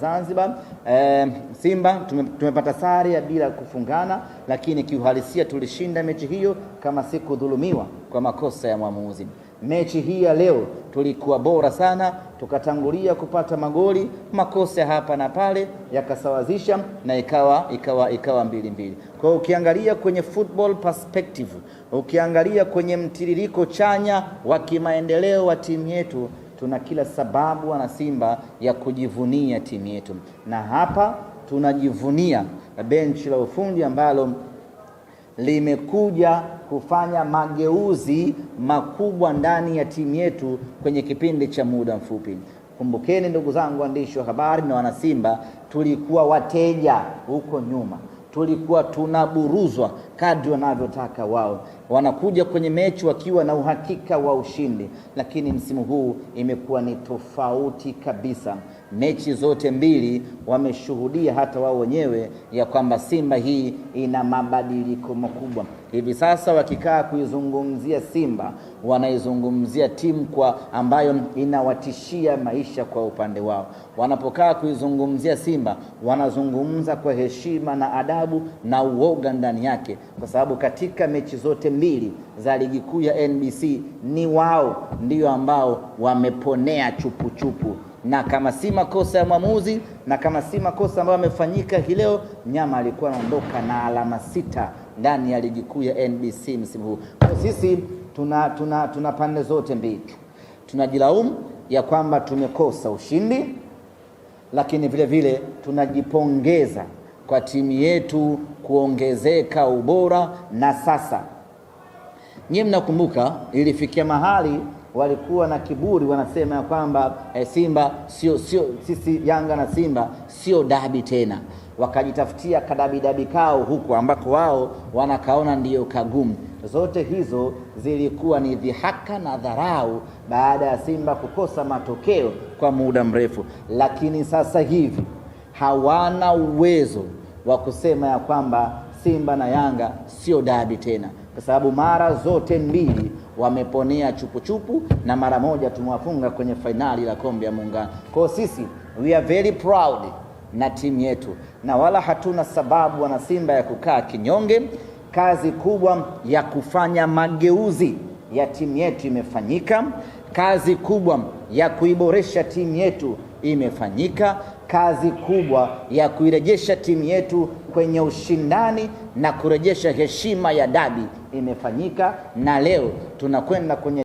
Zanzibar. Simba tumepata sare ya bila kufungana, lakini kiuhalisia tulishinda mechi hiyo kama si kudhulumiwa kwa makosa ya mwamuzi. Mechi hii ya leo tulikuwa bora sana, tukatangulia kupata magoli, makosa hapa na pale yakasawazisha na ikawa 2-2. Kwa ukiangalia kwenye football perspective, ukiangalia kwenye mtiririko chanya wa kimaendeleo wa timu yetu, tuna kila sababu wana Simba ya kujivunia timu yetu, na hapa tunajivunia benchi la ufundi ambalo limekuja kufanya mageuzi makubwa ndani ya timu yetu kwenye kipindi cha muda mfupi. Kumbukeni ndugu zangu waandishi wa habari na wana Simba, tulikuwa wateja huko nyuma, tulikuwa tunaburuzwa kadri wanavyotaka wao. Wanakuja kwenye mechi wakiwa na uhakika wa ushindi, lakini msimu huu imekuwa ni tofauti kabisa. Mechi zote mbili wameshuhudia hata wao wenyewe ya kwamba Simba hii ina mabadiliko makubwa. Hivi sasa wakikaa kuizungumzia Simba, wanaizungumzia timu ambayo inawatishia maisha kwa upande wao. Wanapokaa kuizungumzia Simba, wanazungumza kwa heshima na adabu na uoga ndani yake, kwa sababu katika mechi zote mbili za ligi kuu ya NBC ni wao ndio ambao wameponea chupu. Na kama si makosa ya mwamuzi, na kama si makosa ambayo yamefanyika hii leo, Nyama alikuwa anaondoka na alama 6 ndani ya ligi kuu ya NBC msimu huu. Kwa sisi tuna pande zote mbili. Tunajilaumu ya kwamba tumekosa ushindi, lakini vile vile tunajipongeza kwa timu yetu kuongezeka ubora. Na sasa nyinyi mnakumbuka ilifikia mahali walikuwa na kiburi, wanasema ya kwamba Simba sisi Yanga na Simba sio dabi tena, wakajitafutia kadabi kao huko ambako wao wanakaona ndiyo kagumu. Zote hizo zilikuwa ni dhihaka na dharau baada ya Simba kukosa matokeo kwa muda mrefu, lakini sasa hivi hawana uwezo wa kusema ya kwamba Simba na Yanga sio dabi tena, kwa sababu mara zote mbili wameponea chupu na mara moja tumewafunga kwenye fainali la kombe ya Muungano. Kwa sisi we are very proud na timu yetu, na wala hatuna sababu wana Simba ya kukaa kinyonge. Kazi kubwa ya kufanya mageuzi ya timu yetu imefanyika. Kazi kubwa ya kuiboresha timu yetu imefanyika. Kazi kubwa ya kuirejesha timu yetu kwenye ushindani na kurejesha heshima ya dabi imefanyika, na leo tunakwenda kwenye